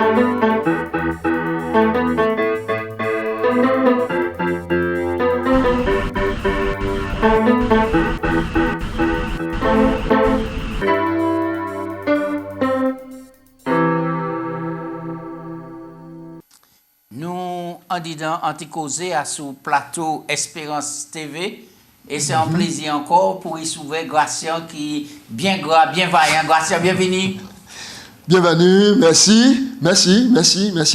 Nous, en disant anti-causé à sous plateau Espérance TV. Et c'est un plaisir encore pour y sauver Gratien qui bien gras, bien vaillant. Gratien, bienvenue. Bienvenue, merci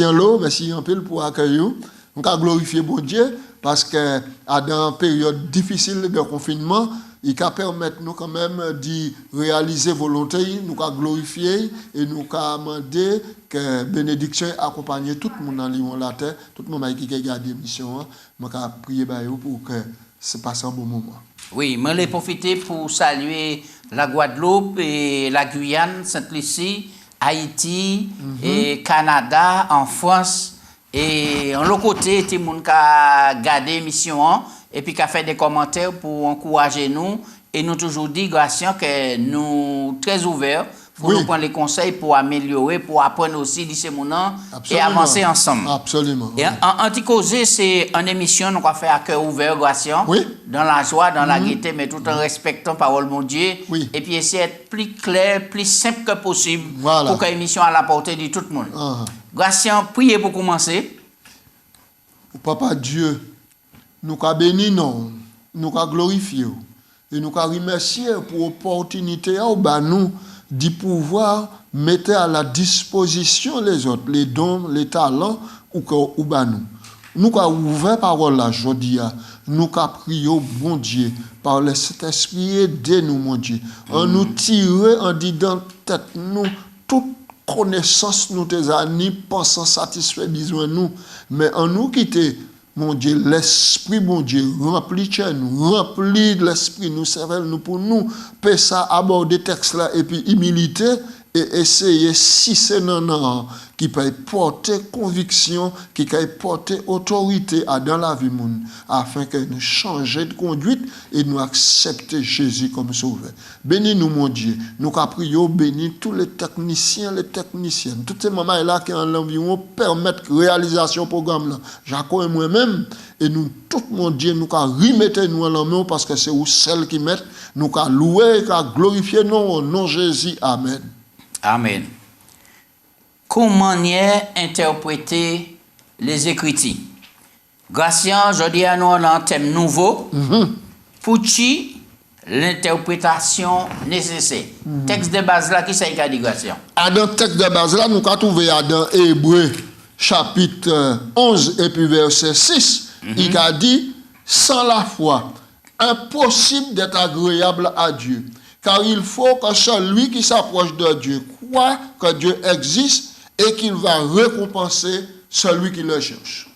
en l'eau, merci en pile pour accueillir. On a glorifié bon Dieu parce que dans une période difficile de confinement, il va permettre nous quand même de réaliser volonté, nous a glorifier et nous a demandé que bénédiction accompagne tout le monde dans Lyon la terre, tout le monde qui a gardé l'émission, moi a prier pour que ça passe un bon moment. Oui, je vais profiter pour saluer la Guadeloupe et la Guyane, Sainte-Lucie, Haïti, et Canada, en France. Et en l'autre côté, tout le monde qui a gardé l'émission et puis qui a fait des commentaires pour encourager nous. Et nous toujours dit, Gratien, que nous sommes très ouverts pour nous prendre les conseils pour améliorer, pour apprendre aussi d'ici mon an et avancer ensemble. Absolument. Et Anti-Causé, c'est une émission qu'on va faire à cœur ouvert, Gratien, dans la joie, dans la gaieté, mais tout en respectant la parole de mon Dieu. Et puis essayer d'être plus clair, plus simple que possible pour que l'émission à la portée de tout le monde. Gratien, priez pour commencer. Papa Dieu, nous avons béni, nous avons glorifié et nous avons remercié pour l'opportunité nous de pouvoir mettre à la disposition les autres, les dons, les talents ou nous. Nous avons ouvert parole là aujourd'hui, nous avons prié au bon Dieu par le Saint-Esprit aider nous mon Dieu. En nous tirer en disant tête nous toute connaissance nous tes amis pensant satisfait besoin nous, mais en nous quitter mon Dieu, l'esprit, mon Dieu, rempli de nous, rempli de l'esprit, nous servons nous pour nous, peut ça aborder texte là et puis humilité et essayer si c'est non qui peut porter conviction, qui peut porter autorité dans la vie monde, afin que nous changions de conduite et nous accepter Jésus comme sauveur. Bénis-nous, mon Dieu. Nous prions, bénis tous les techniciens, les techniciennes, toutes ces mamans là qui en l'environ permettent réalisation programme là. Jacob et moi-même, et nous, tout mon Dieu, nous remettons nous en main parce que c'est où celle qui met, nous louer, glorifier nous au nom de Jésus. Amen. Amen. Comment interpréter les Écritures? Gratien, je dis à nous un thème nouveau. Pour qui l'interprétation nécessaire? Texte de base là, qui c'est qui a dit Gratien? Dans le texte de base là, nous avons trouvé dans Hébreu chapitre 11 et puis verset 6. Il a dit, sans la foi, impossible d'être agréable à Dieu. Car il faut que celui qui s'approche de Dieu croit que Dieu existe et qu'il va récompenser celui qui le cherche.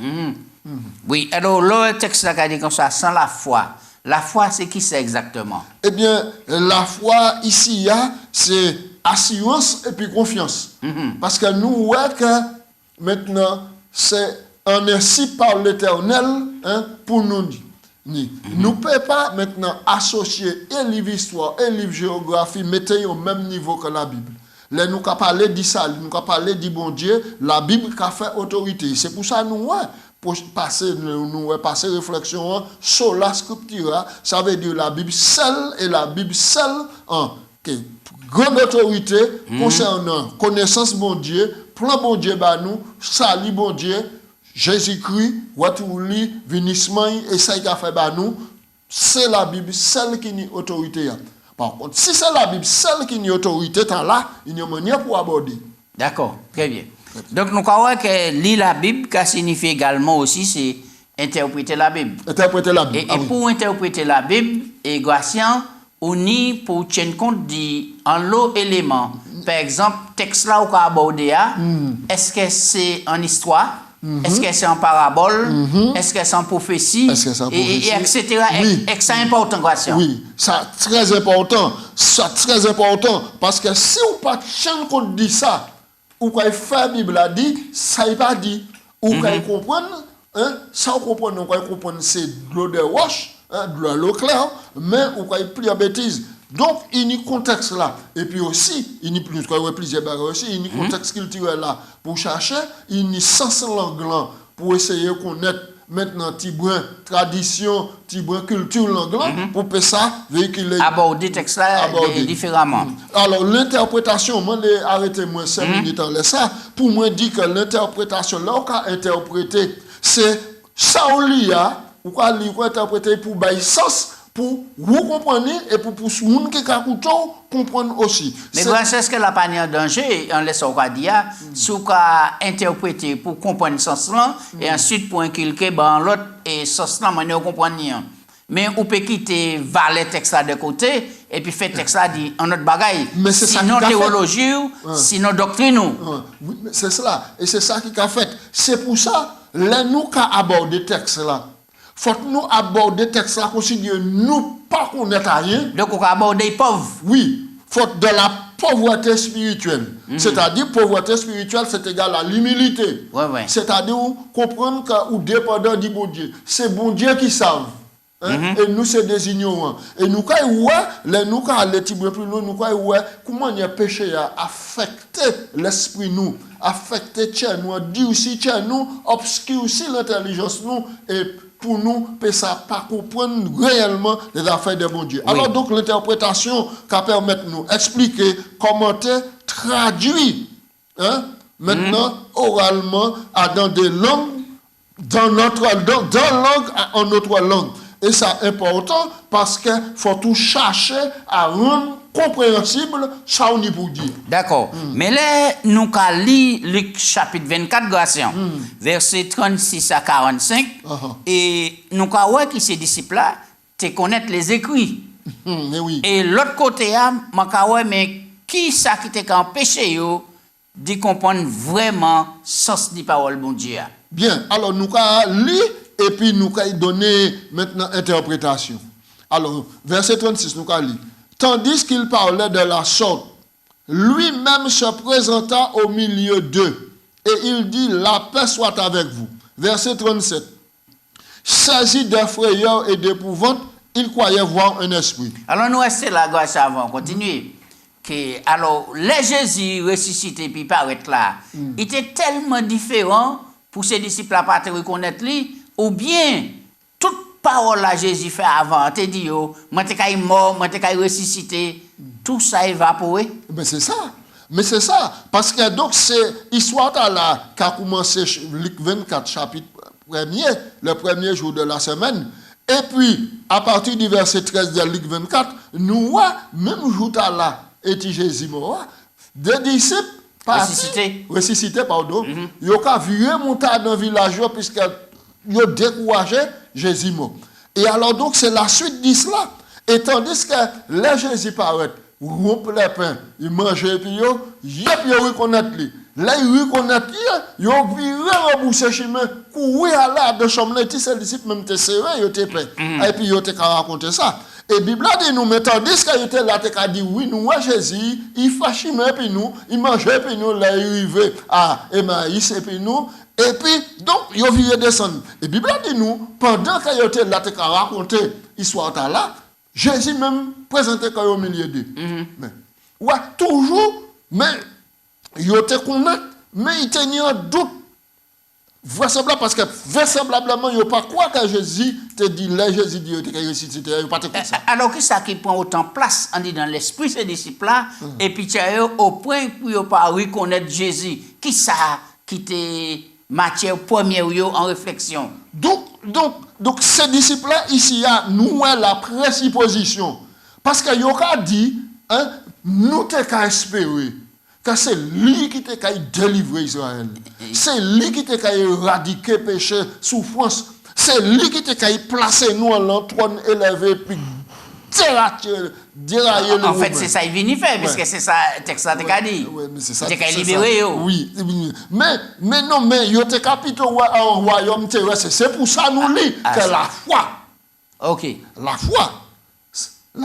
Oui, alors le texte là dit comme ça, sans la foi. La foi, c'est qui c'est exactement? Eh bien, la foi ici, c'est assurance et puis confiance. Parce que nous voyons que maintenant, c'est un ainsi par l'Éternel pour nous dire. Nous ne pouvons pas maintenant associer un livre histoire, un livre géographie, mettre au même niveau que la Bible. Là, nous avons parlé d'Issa, nous avons parlé du bon Dieu, la Bible a fait autorité. C'est pour ça que nous pour passer réflexion sur la scripture, ça veut dire la Bible seule et la Bible seule en grande autorité concernant connaissance bon Dieu, plan bon Dieu bah nous, salut bon Dieu. Jésus-Christ, Watouli, Vinissement, et ça qui a fait nous, c'est la Bible celle qui a autorité. Par contre, si c'est la Bible celle qui a autorité, là, il y a une manière pour aborder. D'accord, très bien. Donc, nous croyons que lire la Bible, ça signifie également aussi, c'est interpréter la Bible. Interpréter la Bible. Et pour interpréter la Bible, et Gratien, on y pour tenir compte d'un lot d'éléments. Par exemple, texte là où on a abordé, est-ce que c'est en histoire? Est-ce que c'est en parabole? Est-ce que c'est en prophétie? Et etc. Oui. Et c'est important, Gratien. Oui, ça très important. Ça très important. Parce que si on pas de compte dit ça, ou quand la Bible a dit, ça n'est pas dit. Ou quand comprendre, ça on comprend, c'est de l'eau de roche, de l'eau claire, mais ou quand il plie en bêtise. Donc, il y a un contexte là. Et puis aussi, il y a plusieurs barres aussi, il y a un contexte culturel là pour chercher, il y a sens langue là pour essayer de connaître maintenant Tibouin tradition, Tibouin culture langue pour que ça véhiculer. Aborder texte là différemment. Alors, l'interprétation, moi, arrêtez-moi 5 minutes en laissant, pour moi dire que l'interprétation, là, on a interprété, c'est ça ou l'IA, ou quoi interpréter pour bailler sens, pour vous comprendre et pour ceux qui ont comprendre aussi. Mais c'est ce que la pas en danger, on laisse au dire, si vous interpréter pour comprendre le sens là, et ensuite pour inculquer l'autre et sens là, on comprendre. Mais on peut quitter valet texte là de côté et puis faire texte là dit en autre bagaille. Sinon théologie, sinon doctrine. Oui, c'est cela. Et c'est ça qui a fait. C'est pour ça, là, nous qui abordé texte là, faut nous aborder le texte là, considérer nous pas connaître rien. Donc, on va aborder les pauvres. Oui, faut de la pauvreté spirituelle. C'est-à-dire, pauvreté spirituelle, c'est égal à l'humilité. Ouais. C'est-à-dire, comprendre que ou dépendant du bon Dieu. C'est bon Dieu qui savent. Et nous, c'est des ignorants. Et nous, quand nous, quand les plus loin, nous, comment le péché a affecté l'esprit nous, affecté nous, dit aussi nous, obscur aussi l'intelligence nous, et pour nous, ça pas comprendre réellement les affaires de bon Dieu. Oui. Alors donc l'interprétation qui permet de nous expliquer, commenter, traduire, maintenant oralement dans des langues, dans langue en notre langue. Et ça est important parce qu'il faut tout chercher à rendre compréhensible ça on y pour dire. D'accord. Mais là, nous allons lire Luc chapitre 24, Gratien, verset 36 à 45, et nous allons voir que ces disciples-là te connaissent les écrits. Mais oui. Et l'autre côté, mais qui ça qui t'a empêché de comprendre vraiment le sens de parole bon Dieu? Bien, alors nous allons lire et puis nous allons donner maintenant interprétation. Alors, verset 36, nous allons lire. Tandis qu'il parlait de la sorte, lui-même se présenta au milieu d'eux, et il dit, la paix soit avec vous. Verset 37. Saisi de frayeur et d'épouvante, il croyait voir un esprit. Alors nous restons là, grâce avant, continuer. Alors, les Jésus ressuscité puis paraître là, il était tellement différent pour ses disciples à pas te reconnaître lui, ou bien toute parole à Jésus fait avant, te dit yo, moi te kay mort, moi te kay ressuscité, tout ça évaporé. Mais c'est ça. Mais c'est ça parce que donc c'est histoire là qui a commencé Luc 24 chapitre 1er, le premier jour de la semaine. Et puis à partir du verset 13 de Luc 24, nous même jour là et Jésus mort, des disciples ressuscité pardon, yo ka viré monter dans village puisque yo découragé Jésus mort. Et alors donc c'est la suite de cela. Et tandis que les Jésus paraît, rompent les pains, ils mangent et puis yo reconnaître lui. Là ils reconnaissent lui, yo viré reboucher chemin, courir à la de chambre les disciples même te serré, yo te paix. Et puis yo te raconter ça. Et la Bible dit nous, mais tandis qu'il était là, il a dit oui, nous, Jésus, il fâche, et puis nous, il mangeait, et puis nous, là, il arrivait à Emmaüs, et puis nous, et puis, donc, il vient descendre. Et la Bible dit nous, pendant qu'il était là, il a raconté l'histoire là, Jésus même présenté au milieu d'eux. Mais, ouais, toujours, mais, il était connaît, mais il tenait un doute. Vraisemblablement, parce que vraisemblablement, il n'y a pas quoi que Jésus te dit, là, Jésus dit, il a ressuscité, il n'y a pas de ça. Alors, qui ça qui prend autant de place, on dit dans l'esprit, ces disciples-là, et puis tu as au point pour ne pas reconnaître Jésus. Qui ça qui était matière première en réflexion? Donc ces disciples-là, ici, nous avons la présupposition. Parce qu'il y a dit, nous t'avons espéré. Car c'est lui qui t'a délivré Israël. C'est lui qui t'a éradiqué péché, souffrance. C'est lui qui t'a placé nous en l'entrône élevé, puis dérailler le En fait, c'est ça qu'il vient faire, puisque c'est ça, le texte t'a dit. Oui, mais c'est ça. Il t'a libéré. Oui. Mais non, mais il y a capitaux en royaume terrestre. C'est pour ça nous lit que la foi. Ok. La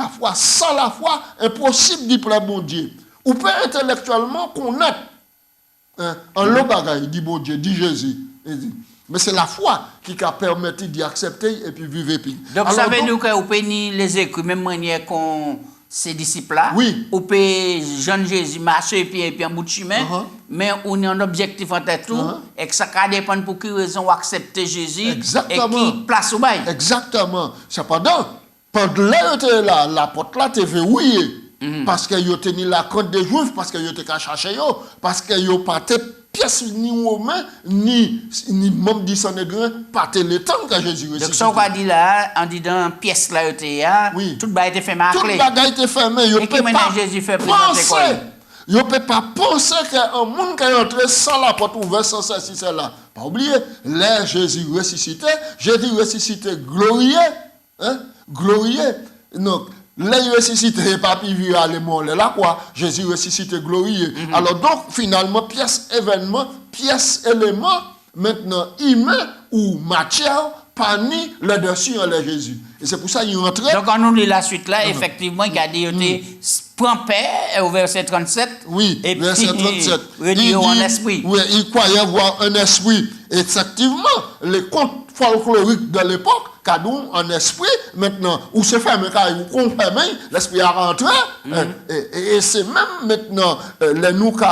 foi, sans la foi, impossible d'y plaire bon Dieu. Ou peut intellectuellement connaître en le bagaille, dit bon Dieu, dit Jésus. Mais c'est la foi qui a permis d'y accepter et puis vivre. Donc ça veut dire que vous pouvez les écrire, même manière qu'on ces disciples-là. Oui. Ou peut jeune Jésus marcher et puis un bout de chemin, mais on a un objectif en tête tout, et que ça dépend pour quelle raison on accepter Jésus. Exactement. Et qui place au bail. Exactement. Cependant, pendant la porte là, t'es verrouillée. Parce que yo tenu la compte des Juifs, parce que yo te ka chercher yo, parce que yo pas te pièce ni romain ni membre du Sanhédrin, pas te le temps que Jésus ressuscité. Donc ça on va dire là, en disant pièce là oui. tout bail était fait marquer. Tout bagay était fermé, yo et peut pas Jésus fait présenter quoi? Yo peut pas penser qu'un monde qui est entré sans la porte ouverte, sans ceci, cela. Pas oublier, là Jésus ressuscité, glorieux, hein? Glorieux. Donc les ressuscités, pas pu vivre à l'émon, là quoi, Jésus ressuscité glorieux. Alors donc, finalement, pièce événement, pièce élément, maintenant, humain ou matière, pas ni le dessus en le Jésus. Et c'est pour ça qu'il rentre. Donc, on nous lit la suite là, effectivement, il a dit, prend paix, au verset 37. Oui, et verset 37. Il dit, en esprit. Oui, il croyait voir un esprit. Effectivement, les contes folkloriques de l'époque, cadeau en esprit, maintenant, où se fait, mais quand vous confirmez, l'esprit a rentré, et c'est même maintenant, les nous qui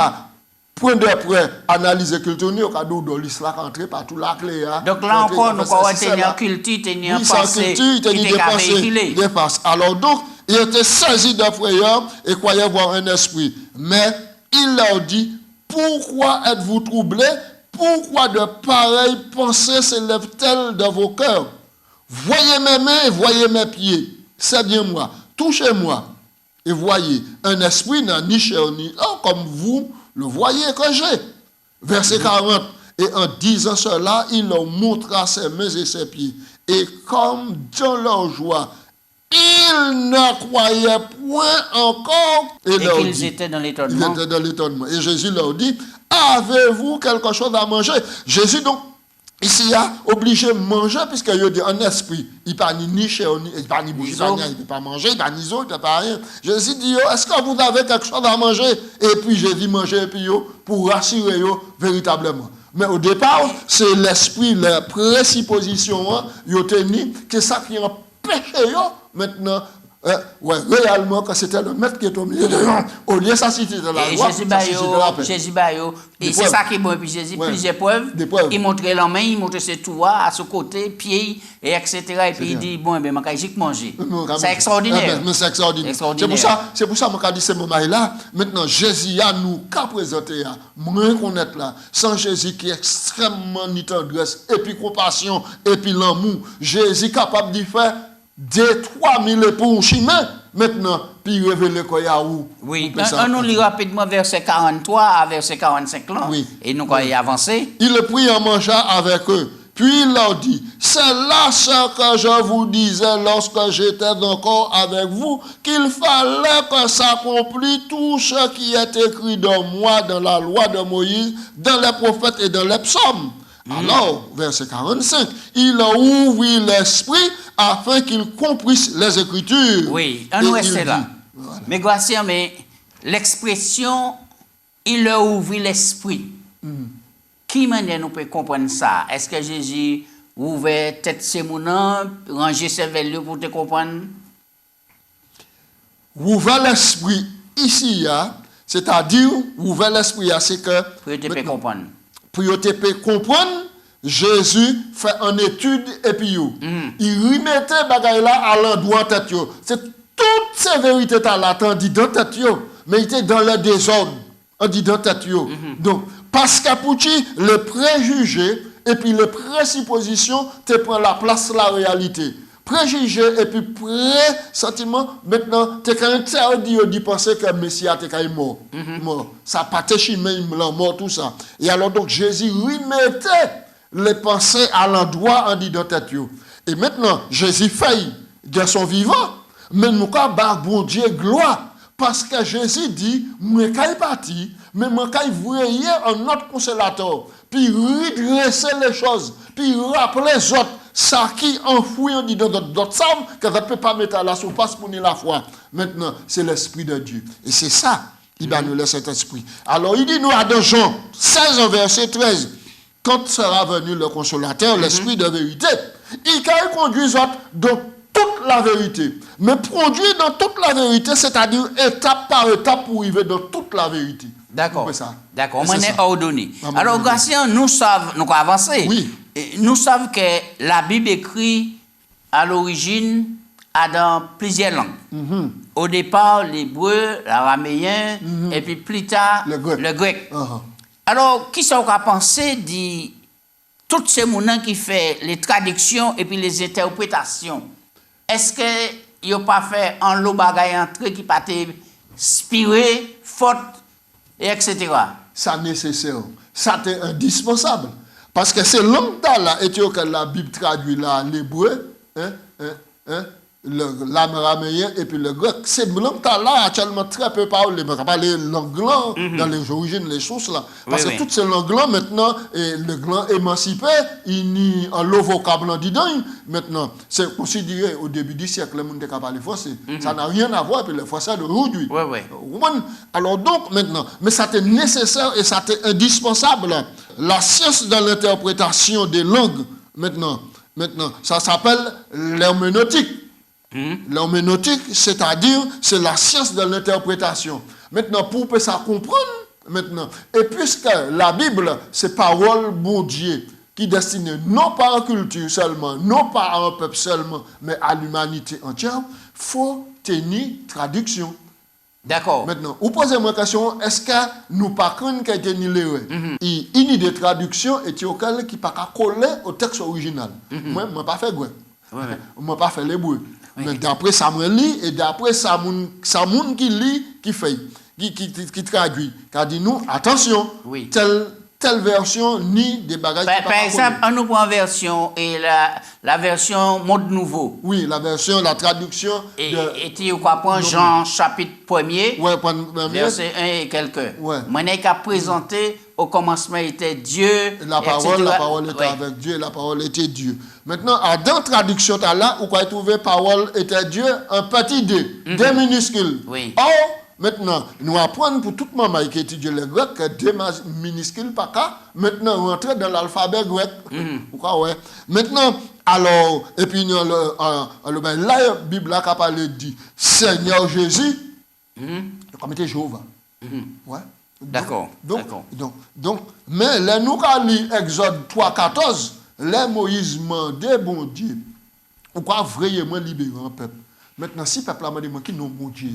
point d'après analyser culture, au cadeau de l'islam rentré par tout la clé. Donc là encore, nous pouvons tenir culture, tenir pensée, des pensées. Alors donc, il était saisi de frayeur et croyait voir un esprit. Mais il leur dit, pourquoi êtes-vous troublés? Pourquoi de pareilles pensées s'élèvent-elles dans vos cœurs? Voyez mes mains et voyez mes pieds. C'est bien moi. Touchez-moi. Et voyez, un esprit n'a ni chair ni os, comme vous le voyez que j'ai. Verset 40. Et en disant cela, il leur montra ses mains et ses pieds. Et comme dans leur joie, ils ne croyaient point encore. Et qu'ils étaient dans l'étonnement. Ils étaient dans l'étonnement. Et Jésus leur dit, avez-vous quelque chose à manger? Jésus donc, ici, il a obligé de manger, puisqu'il a dit un esprit. Il n'y a ni chair, il n'y a ni bouche, il ne peut pas manger, il n'y a ni eau, il n'y a pas rien. Jésus dit, est-ce que vous avez quelque chose à manger? Et puis Jésus manger, et puis pour rassurer véritablement. Mais au départ, c'est l'esprit, la présupposition, il a tenu que ça qui empêche maintenant. Réellement, que c'était le maître qui est au milieu de eux, au lieu de ça, c'était de la loi. Jésus Bayo, et c'est ça qui est bon. Et puis Jésus, plusieurs preuves. Il montrait la main, il montrait ses doigts à ce côté, pieds, et etc. Et puis il dit, bon, ben, je vais manger. C'est extraordinaire. C'est extraordinaire. C'est pour ça que je dis ce moment-là. Maintenant, Jésus a nous qu'à présenter, moins qu'on est là, sans Jésus qui est extrêmement ni tendresse, et puis compassion, et puis l'amour. Jésus capable de faire des 3000 époux chemin maintenant, puis révéler quoi y a où. Oui, on nous lit rapidement verset 43 à verset 45 là, et nous allons y avancer. Il prit en mangeant avec eux, puis il leur dit, c'est là ce que je vous disais lorsque j'étais encore avec vous, qu'il fallait que s'accomplisse tout ce qui est écrit de moi dans la loi de Moïse, dans les prophètes et dans les psaumes. Alors, verset 45, il a ouvert l'esprit afin qu'il comprisse les Écritures. Oui, on reste là. Voilà. Mais Gratien, mais l'expression, il a ouvert l'esprit. Qui manière nous peut comprendre ça? Est-ce que Jésus ouvert tête ses mounans, ranger ses velus pour te comprendre? Ouvert l'esprit ici, c'est-à-dire, ouvert l'esprit, c'est que... Pour te comprendre. Pour te comprendre, Jésus fait une étude et puis il remettait bagaille là à l'endroit tête. C'est toutes ces vérités là dit dans tête mais il était dans le désordre. On dit dans tête. Donc parce qu'à Pouchi, le préjugé et puis les présuppositions te prend la place de la réalité. Préjugé et puis pré-sentiment, maintenant, tu es interdit de penser que le Messie est mort. Mort. Ça n'a pas été chimé, il est mort, tout ça. Et alors, donc, Jésus remettait les pensées à l'endroit en disant tête. Et maintenant, Jésus fait de son vivant, mais nous avons bon Dieu gloire. Parce que Jésus dit, moi, quand il parti, mais moi, quand il voyait un autre consolateur, puis redresser les choses, puis rappeler les autres, ça qui enfoui on dit dans d'autres salmes, que ça ne peut pas mettre à la surface pour la foi. Maintenant, c'est l'Esprit de Dieu. Et c'est ça, il va nous laisser cet esprit. Alors, il dit nous à Jean 16, verset 13, quand sera venu le consolateur, l'Esprit de vérité, il va conduire dans toute la vérité. Mais produire dans toute la vérité, c'est-à-dire étape par étape pour arriver dans toute la vérité. D'accord. Ça. D'accord. On est ordonné. Amen. Alors, Gatien, nous savons, nous avons avancé. Oui. Nous savons que la Bible écrit à l'origine dans plusieurs langues. Au départ, l'hébreu, l'araméen, et puis plus tard, le grec. Alors, qui sont à penser de tous ces mouvements qui font les traductions et puis les interprétations? Est-ce qu'il n'y a pas fait un lot bagaille entré qui pas inspiré, faute, et etc.? Ça nécessaire. Ça c'est indispensable. Parce que c'est langue-là, et que la Bible traduit là, l'hébreu, l'araméen et puis le grec. C'est langue-là, actuellement, très peu parlé. Mais on va parler langue dans les origines, les sources là. Parce que toutes ces langues-là, maintenant, le gland émancipé, il n'y a le vocabulaire dedans. Maintenant, c'est considéré au début du siècle, le monde qui parle français. Ça n'a rien à voir avec le français d'aujourd'hui. Alors donc, maintenant, mais ça est nécessaire et ça est indispensable. La science de l'interprétation des langues, maintenant, ça s'appelle l'herméneutique. L'herméneutique, c'est-à-dire, c'est la science de l'interprétation. Maintenant, pour que ça comprenne, maintenant, et puisque la Bible, c'est parole bon Dieu, qui destinée non pas à la culture seulement, non pas à un peuple seulement, mais à l'humanité entière, il faut tenir traduction. D'accord. Maintenant, vous posez moi question, est-ce que nous ne pouvons pas tenir l'erreur? Il y a des traductions et qui ne pas coller au texte original. Moi, je n'ai pas fait grec. Je n'ai pas fait l'hébreu. Mais d'après ça, je lis et d'après ça, moun qui lit, qui fait, qui traduit. Car dit nous, attention, telle version ni des bagages. Par exemple, on nous prend version et la version Monde Nouveau. Oui, la version, la traduction. Et tu prends Jean chapitre 1er, verset 1 et quelques. Moi, je qu'à présenter au commencement était Dieu. La parole était avec Dieu, la parole était Dieu. Maintenant, dans la traduction, là, où vous trouver parole était Dieu, un petit d, D minuscule. Or, maintenant, nous apprenons pour toute maman qui étudie le grec que D minuscule, pas qu'à. Maintenant, on entre dans l'alphabet grec. Maintenant, alors, et puis, là, la Bible a parlé dit Seigneur Jésus, comme était Jéhovah. D'accord. Donc, mais là, nous avons lu Exode 3,14, les Moïse demandait, bon Dieu, pourquoi vraiment libérer un peuple? Maintenant, si le peuple a demandé, qui non, bon Dieu,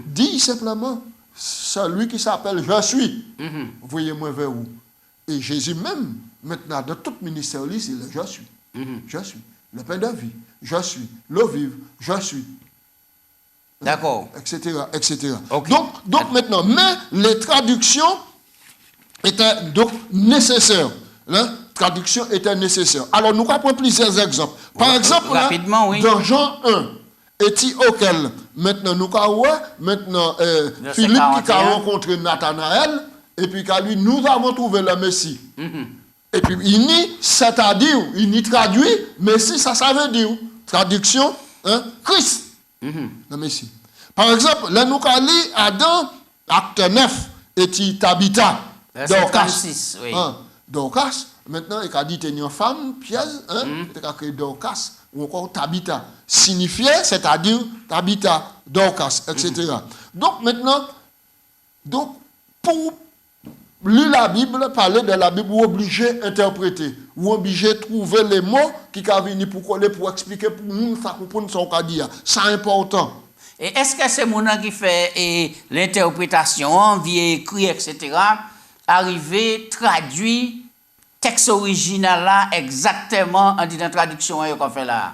dis simplement, celui qui s'appelle Je suis, voyez-moi vers où? Et Jésus même, maintenant, dans tout ministère, c'est le Je suis. Je suis. Le pain de vie, je suis. L'eau vive, je suis. D'accord. Etc. Okay. Donc maintenant, mais les traductions étaient donc nécessaires. La traduction était nécessaire. Alors, nous avons plusieurs exemples. Par exemple, rapidement, dans Jean 1, et auquel maintenant nous avons maintenant Philippe 41. Qui a rencontré Nathanaël, et puis qu'à lui, nous avons trouvé le Messie. Et puis, c'est-à-dire, il y traduit, Messie, ça veut dire, traduction, Christ. Le Messie. Par exemple, là, nous avons lu Adam, acte 9, et Tabitha, Dorcas. Dorcas, maintenant, il a dit qu'il y a une femme, pièce, il a créé Dorcas, ou encore Tabitha. Signifiait, c'est-à-dire Tabitha, Dorcas, etc. Donc, maintenant, pour lire la Bible, parler de la Bible, ou obligé d'interpréter, ou obligé de trouver les mots qui viennent pour coller, pour expliquer, pour nous, ça comprendre ce qu'on dit. C'est important. Et est-ce que c'est mon qui fait l'interprétation, via écrit, etc., arriver, traduit, texte original là, exactement, en disant traduction qu'on fait là?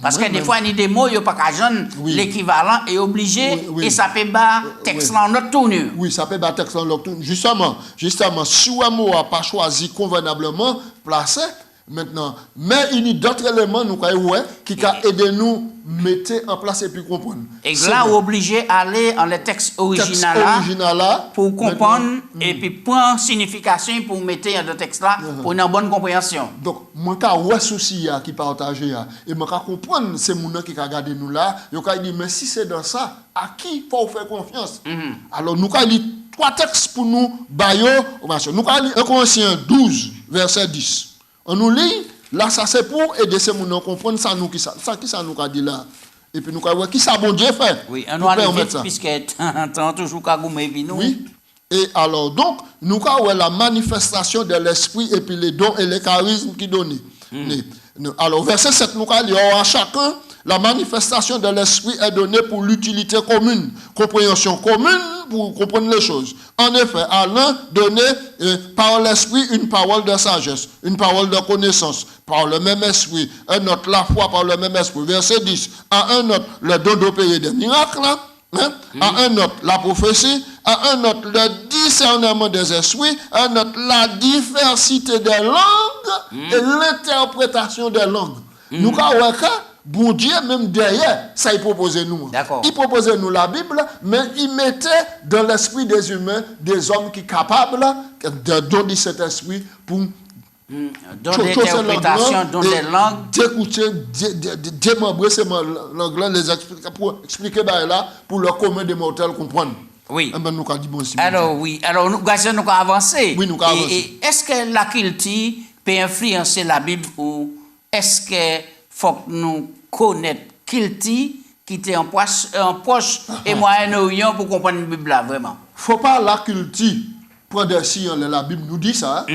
Parce que des fois, il y a des mots, il n'y a pas qu'à jeune, l'équivalent est obligé, et ça peut battre texte en notre tournure. Oui, ça peut battre texte en notre tournure. Justement, si un mot n'a pas choisi convenablement, placé, maintenant, mais il y a d'autres éléments qui peuvent aider nous mettre en place et puis comprendre. Et là, on est obligé d'aller dans le texte original là, pour comprendre et puis prendre signification pour mettre dans le texte là pour une bonne compréhension. Donc, moi, j'ai un souci qui partage et moi, je comprendre ces gens qui regardent nous là, ils disent, mais si c'est dans ça, à qui faut faire confiance? Alors, nous avons lu 3 textes pour nous, nous avons lu 1 Corinthiens 12, verset 10. On nous lit, Là, ça c'est pour aider ces gens à comprendre ça, nous, qui ça nous a dit là. Et puis nous avons qui ça bon Dieu fait. Oui, on doit aller vite puisque tant toujours qu'à goumer nous. Oui. Et alors donc nous avons la manifestation de l'esprit et puis les dons et les charismes qui donnent. Alors verset 7 nous avons dit à chacun la manifestation de l'esprit est donnée pour l'utilité commune, compréhension commune pour comprendre les choses. En effet, à l'un donné par l'esprit une parole de sagesse, une parole de connaissance, par le même esprit, un autre la foi par le même esprit. Verset 10, à un autre le don d'opérer des miracles, à un autre la prophétie, à un autre le discernement des esprits, à un autre la diversité des langues et l'interprétation des langues. Nous avons bon Dieu, même derrière, ça il proposait nous. Il proposait nous la Bible, mais il mettait dans l'esprit des humains des hommes qui sont capables de donner cet esprit pour donner l'interprétation, donner des langues. D'écouter, démembrer ces langues-là, les expliquer, pour expliquer là, pour le commun des mortels comprendre. Oui. Eh ben, nous avons dit bon, alors, oui. Alors, nous avons avancé. Oui, nous avons avancé. Est-ce que la culture peut influencer la Bible ou est-ce que faut que nous connaître culture qui était en poche et moyen pour comprendre la Bible là, vraiment? Faut pas la culture prendre des signes la Bible nous dit ça.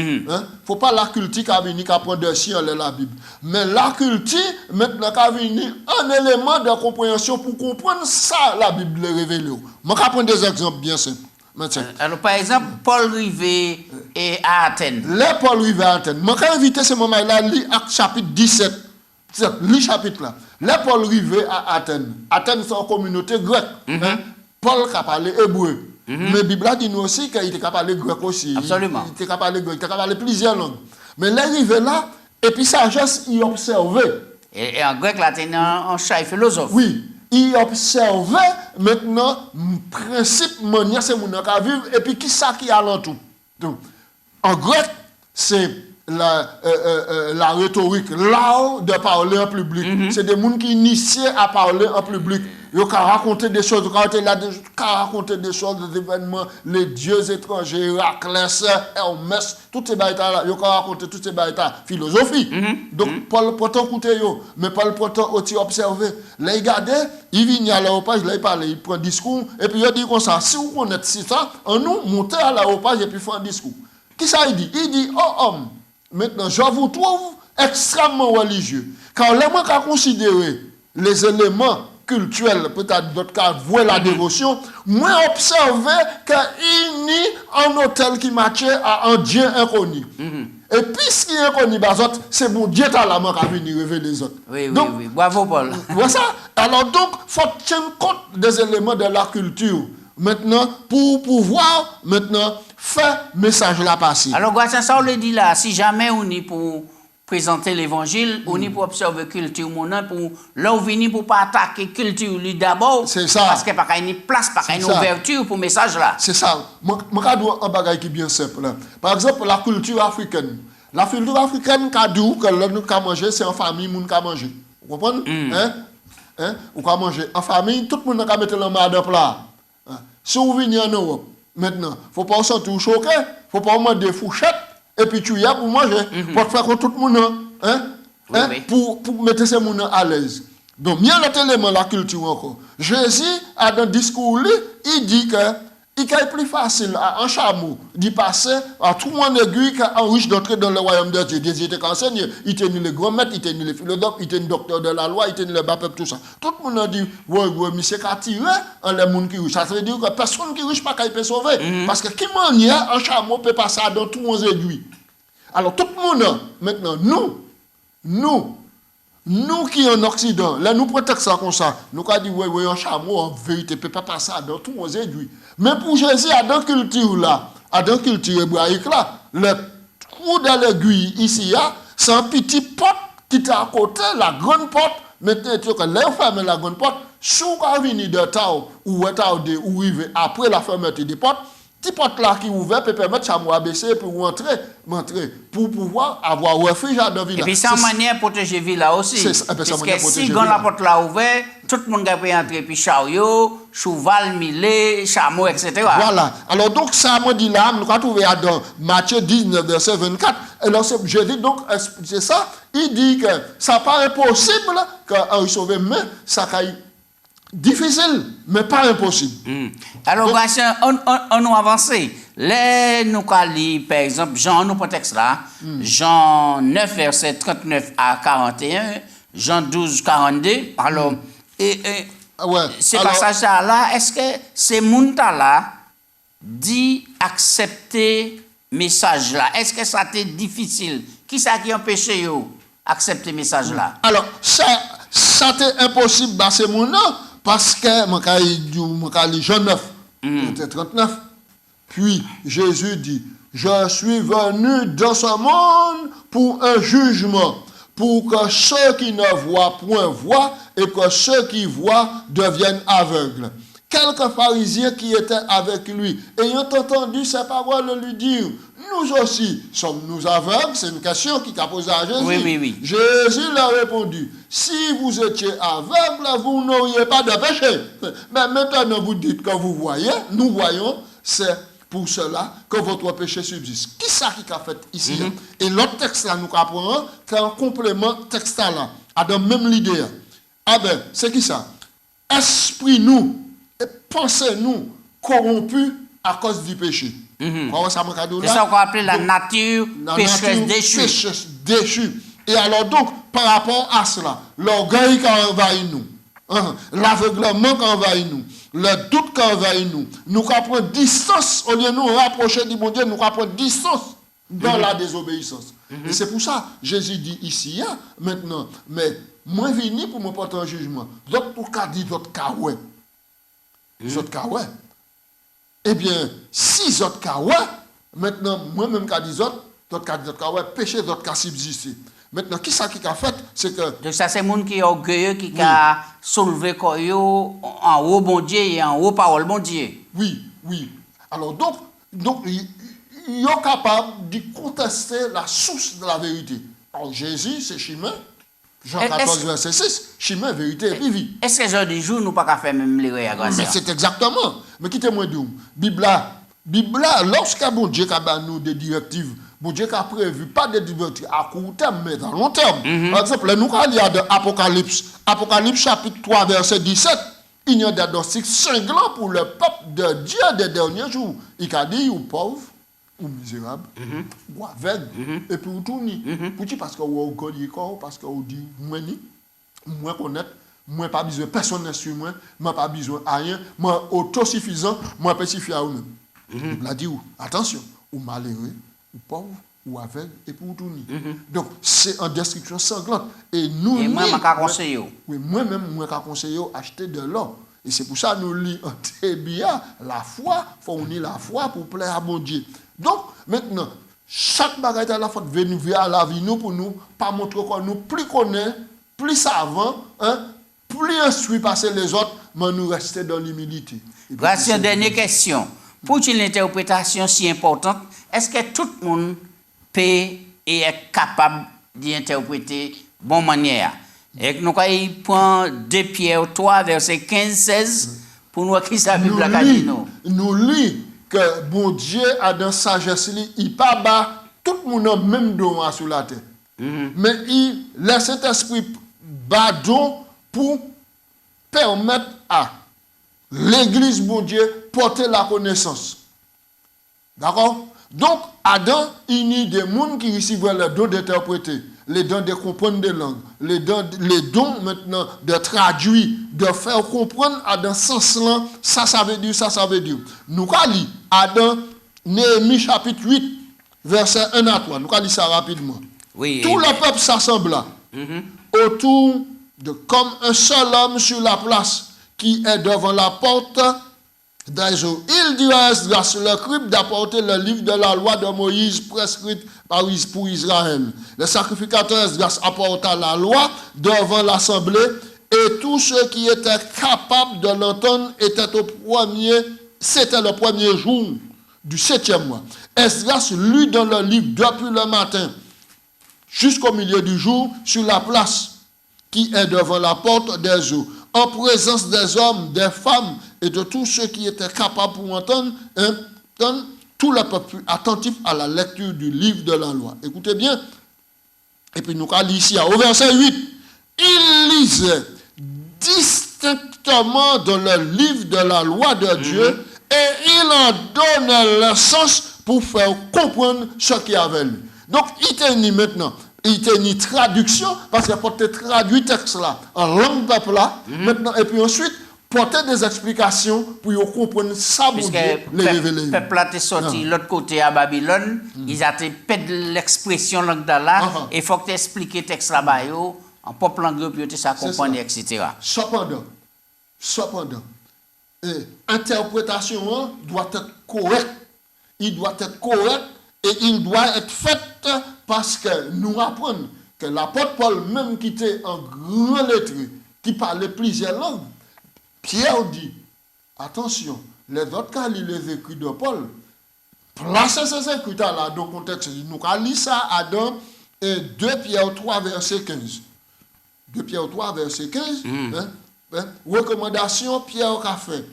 Faut pas la culture qui venir prendre des signes la Bible. Mais la culture maintenant qui venir un élément de compréhension pour comprendre ça la Bible révèle. Moi je prendre des exemples bien simples. Alors par exemple Paul rivé à Athènes. Les Paul rivé à Athènes. Moi quand inviter ce moment là lire Actes chapitre 17. Le chapitre là. Les Paul rivé à Athènes. Athènes c'est une communauté grecque. Paul qui a parlé hébreu. Mais la Bible dit nous aussi qu'il était capable de parler grec aussi. Absolument. Il était capable de grec, il était capable de parler plusieurs langues. Mais les arrivé là, et puis sagesse, il observait. Et en grec, là, c'est un chat philosophe. Oui, il observait maintenant principe, manière, c'est mon qui vivre, et puis qui ça qui a l'entour. Donc, en grec, c'est la rhétorique, l'art de parler en public. C'est des gens qui initient à parler en public. Ils ont raconté des choses, raconter des choses, des événements, les dieux étrangers, Héraclès, Hermès, toutes ces batailles-là, ils ont raconté toutes ces batailles philosophie. Donc, Paul pourtant écouter, mais Paul pourtant aussi observer. Là, il regarde, il vient à l'aéropage, là, il parle, il prend un discours, et puis il dit comme ça, si vous connaissez ça, on nous monter à l'aéropage et puis faire un discours. Qui ça il dit? Il dit, oh homme, maintenant, je vous trouve extrêmement religieux. Car les gens qui considérer les éléments culturels, peut-être d'autres cas, voir la dévotion, moi observé qu'il n'y a un hôtel qui matchait à un Dieu inconnu. Et puisqu'il est inconnu, c'est mon Dieu à la main qui a venu révéler les autres. Oui, donc, oui. Bravo, Paul. Voilà ça. Alors donc, il faut tenir compte des éléments de la culture. Maintenant, pour pouvoir maintenant faire message là passer. Alors, ça on le dit là, si jamais on est pour présenter l'évangile, on est pour observer culture monnaie, pour là où venir pour pas attaquer culture lui d'abord. C'est ça. Parce qu'il n'y a pas une place, pas une ouverture pour message là. C'est ça. Moi, je dois un bagage qui est bien simple. Là. Par exemple, la culture africaine. La culture africaine, que nous avons mangé, c'est en famille, nous avons mangé. Vous comprenez? Vous avez mangé. En famille, tout le monde a mettre le main de plat. Si vous venez en Europe, maintenant, il ne faut pas se sentir choqué, il ne faut pas demander des fourchettes, et puis tu y as pour manger, pour faire que tout le monde, pour mettre ces gens à l'aise. Donc, il y a un autre élément de la culture encore. Jésus, dans un discours, il dit que il est plus facile à un chameau d'y passer à tout le monde aiguille qu'un riche d'entrer dans le royaume de Dieu. Dieu était enseigné, il tenait les grands maîtres, il tenait les philosophes, il tenait le docteur de la loi, il tenait le bas peuple, tout ça. Tout le monde a dit, monsieur qui a tiré en les gens qui riches. Ça veut dire que personne qui riche pas peut sauver. Parce que qui manière un chameau peut passer dans tout le monde aiguille. Alors tout le monde, maintenant, nous qui en Occident, là nous prenons ça comme ça, nous avons dit, oui, un chameau en vérité ne peut pas passer dans tout le monde aiguille. Mais pour Jésus, à dans culture là, à dans culture hébraïque là, le trou de l'aiguille ici, c'est un petit porte qui est à côté, la grande porte. Maintenant, tu vois que là, on ferme la grande porte, si on vient de Tao ou arrive après la fermeture des portes, petit porte là qui est ouvert peut permettre chameau à baisser pour rentrer, pour pouvoir avoir refuge dans la ville. Et puis, c'est une manière de protéger la ville là aussi. Parce que si quand la porte là ouverte, tout le monde a pu entrer, puis chariot, cheval, millet, chameau, etc. Voilà. Alors donc ça m'a dit là, nous avons trouvé dans Matthieu 19, verset 24. Alors je dis donc, c'est ça, il dit que ça paraît possible qu'un sauver, mais ça caille difficile, mais pas impossible. Alors, Gratien, on nous avance. Les nous lire, par exemple, Jean, nous texte là, Jean 9, verset 39 à 41, Jean 12, 42. Alors, Ouais. ce passage-là, est-ce que ces gens-là dit accepter message là? Est-ce que ça a été difficile? Qui ça qui empêché yo accepter message là? Alors, ça c'est impossible dans ce monde parce que mon Jean 9, verset 39. Puis Jésus dit, je suis venu dans ce monde pour un jugement, pour que ceux qui ne voient point voient et que ceux qui voient deviennent aveugles. Quelques pharisiens qui étaient avec lui, ayant entendu ces paroles, lui dirent, nous aussi sommes-nous aveugles? C'est une question qui a posée à Jésus. Oui. Jésus leur a répondu, si vous étiez aveugles, vous n'auriez pas de péché. Mais maintenant vous dites que vous voyez, nous voyons, c'est pour cela que votre péché subsiste. Qui ça qui a fait ici? Et l'autre texte là, nous apprenons qu'un complément texte là, a de même l'idée. Ah ben, c'est qui ça? Esprit nous et pensez nous corrompus à cause du péché. C'est ça qu'on appelle la nature pécheresse déchue. Et alors donc, par rapport à cela, l'orgueil qui envahit nous, l'aveuglement qui envahit nous, le doute qui envahit nous, nous prenons distance, au lieu de nous rapprocher du bon Dieu, nous prenons distance dans la désobéissance. Et c'est pour ça, Jésus dit ici, maintenant, mais moi venu pour me porter un jugement. D'autres pour qu'a dit d'autres cas ouais. D'autres cas ouais. Eh bien, si d'autres cas ouais, maintenant, moi-même qu'a dit d'autres cas ouais, péché d'autres cas subsisté. Maintenant, qui ça qui a fait, c'est que... Donc ça, c'est le monde qui est orgueilleux, qui a soulevé en haut bon Dieu et en haut parole bon Dieu. Oui. Alors donc il est capable de contester la source de la vérité. Alors Jésus, c'est chemin. Jean 14, verset 6, chemin, vérité et puis vie. Est-ce que jour du jour, nous pas faire même les réactions? Mais c'est exactement. Mais quittez-moi d'où. Bible, lorsqu'un bon Dieu a nous des directives, bon Dieu a prévu pas des directives à court terme, mais à long terme. Par exemple, nous allons lire de Apocalypse chapitre 3, verset 17. Il y a des diagnostics cinglants pour le peuple de Dieu des derniers jours. Il a dit, ou pauvre, ou misérable, ou aveugle, et puis ou tout ni. Pourquoi? Parce que vous avez parce que vous dites, moi connaître, moi pas besoin, personne n'est sur moi, moi pas besoin de rien, moi autosuffisant, moi pacifié à vous-même. Il a dit, attention, ou malheureux, ou pauvre, ou aveugle, et puis ou tout ni. Donc, c'est une description sanglante. Et nous, et moi, je conseille. Oui, moi-même, je conseille acheter de l'or. Et c'est pour ça que nous lisons très bien la foi, fournir la foi pour plaire à mon Dieu. Donc, maintenant, chaque bagage à la fois venir vers la vie, nous, pour nous, pas montrer qu'on nous plus connaît, plus savant, plus instruit passer les autres, mais nous rester dans l'humilité. Voici une dernière question. Pour une interprétation si importante, est-ce que tout le monde peut et est capable d'y interpréter de bonne manière? Et nous prenons 2 Pierre 3, verset 15-16, pour nous qui ça Bible la nous lit que bon Dieu a dans sa sagesse, il pas bas tout le monde même don sur la terre. Mais il laisse cet esprit bas don pour permettre à l'église, bon Dieu, porter la connaissance. D'accord? Donc, Adam, il y a des gens qui reçoivent le don d'interpréter, les dons de comprendre des langues, les dons maintenant de traduire, de faire comprendre à dans ce sens-là, ça veut dire, ça veut dire. Nous allons lire Adam, Néhémie chapitre 8, verset 1 à 3. Nous allons lire ça rapidement. Oui, tout le peuple s'assembla autour de comme un seul homme sur la place qui est devant la porte d'Aïso. Il dit à Esdras le scribe d'apporter le livre de la loi de Moïse prescrite pour Israël. Le sacrificateur Esdras apporta la loi devant l'assemblée et tous ceux qui étaient capables de l'entendre c'était le premier jour du 7e mois. Esdras lut dans le livre depuis le matin jusqu'au milieu du jour sur la place qui est devant la porte des eaux. en présence des hommes, des femmes et de tous ceux qui étaient capables pour entendre, tout le peuple fut attentif à la lecture du livre de la loi. Écoutez bien, et puis nous allons ici au verset 8, il lisait distinctement dans le livre de la loi de Dieu et il en donnait le sens pour faire comprendre ce qu'il avait lu. Donc, il tenait maintenant, il tenait traduction, parce qu'il a porté traduit texte là, en langue peuple là, maintenant, et puis ensuite, porter des explications pour comprendre ça, pour Dieu, les révéler. Le peuple a été sorti de l'autre côté à Babylone, ils ont fait l'expression langue là, et il faut que tu expliques le texte là-bas, en peuple langue, puis tu ça comprendre, etc. Cependant, l'interprétation doit être correcte. Il doit être correct et il doit être fait parce que nous apprenons que l'apôtre Paul, même qui était un grand lettré, qui parlait plusieurs langues, Pierre dit, attention, les autres cas, les écrits de Paul, placez ces écrits-là dans le contexte. Nous allons lire ça dans 2 Pierre 3, verset 15. 2 Pierre 3, verset 15. Recommandation, Pierre a fait.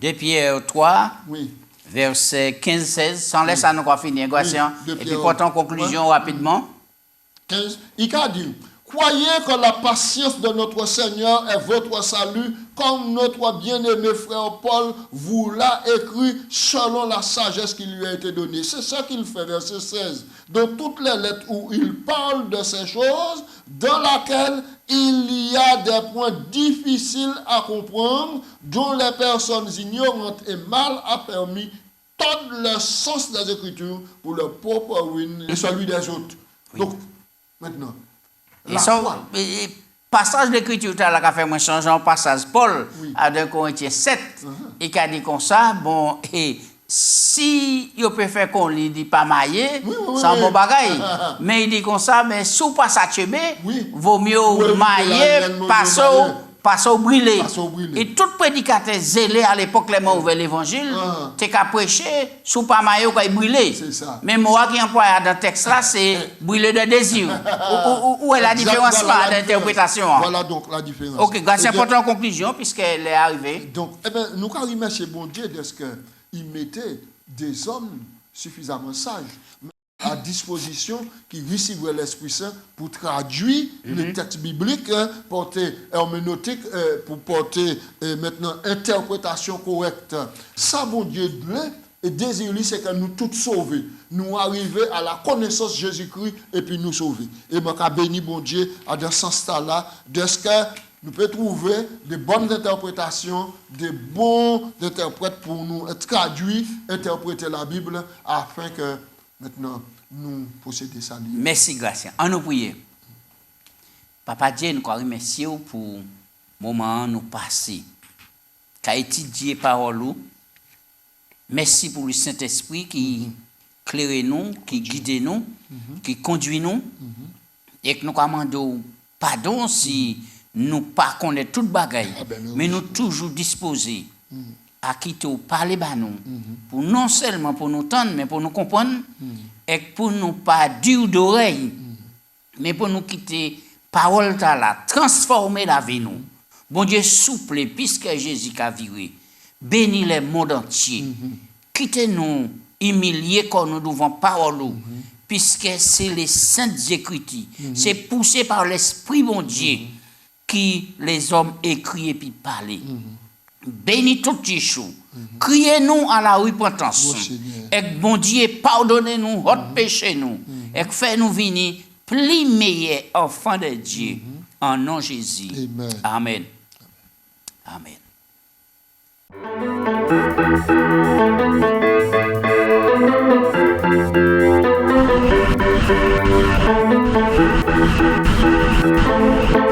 2 Pierre 3. Oui. Verset 15-16, sans laisser à nous finir, et puis portons en conclusion rapidement. 15, il a dit, croyez que la patience de notre Seigneur est votre salut, comme notre bien-aimé frère Paul vous l'a écrit selon la sagesse qui lui a été donnée. C'est ça qu'il fait, verset 16. Dans toutes les lettres où il parle de ces choses, dans laquelle il y a des points difficiles à comprendre, dont les personnes ignorantes et mal a permis tout le sens des Écritures pour le propre ruine et celui des autres. Oui. Donc, maintenant, et passage d'écriture là qu'a fait moi changer un passage Paul à 2 Corinthiens 7 et qui a dit comme ça, bon, et si il peut faire qu'on lit dit pas maillé, c'est un bon bagaille. Mais il dit comme ça, mais sous pas ça vaut mieux mailler, passer au brûler. Et tout prédicateur zélé à l'époque, les mots ouvert l'évangile, t'es qu'à prêcher, sous pas maillot qu'à brûler. Mais moi qui emploie dans le texte là, c'est brûler de désir. Où est la différence là d'interprétation? Voilà donc la différence. Ok, grâce à votre conclusion, puisqu'elle est arrivée. Donc, nous avons remercié bon Dieu de ce qu'il mettait des hommes suffisamment sages à disposition qui recevaient l'Esprit Saint pour traduire les textes bibliques, porter herméneutique, pour porter maintenant interprétation correcte. Ça, bon Dieu, et désir, c'est que nous tous sauvés, nous arriver à la connaissance de Jésus-Christ et puis nous sauver. Et je béni bon Dieu à ce sens-là, de ce que nous pouvons trouver des bonnes interprétations, des bons interprètes pour nous traduire, interpréter la Bible afin que maintenant nous possédions ça. Merci, Gracien. En nous prier. Papa Dieu, nous remercions pour le moment où nous passons, qui a étudié parole. Merci pour le Saint-Esprit qui éclaire nous, qui guide nous, qui conduit nous, et que nous commandons pardon si nous ne connaissons pas toute bagaille, mais nous toujours disposés à quitter ou parler à nous, pour non seulement pour nous tendre, mais pour nous comprendre, et pour nous pas dur d'oreille, mais pour nous quitter parole là, transformer la vie nous. Bon Dieu souple, puisque Jésus a viré, bénis le monde entier. Quittez-nous, humiliés quand nous devons parole, puisque c'est les saintes écritures, c'est poussé par l'Esprit bon Dieu qui les hommes écrivent et puis parlent. Bénis tout Tichou. Criez-nous à la repentance. Et bon Dieu, pardonnez-nous notre péché nous. Et faites-nous venir plus meilleurs enfants de Dieu. En nom de Jésus. Amen. Amen. Amen.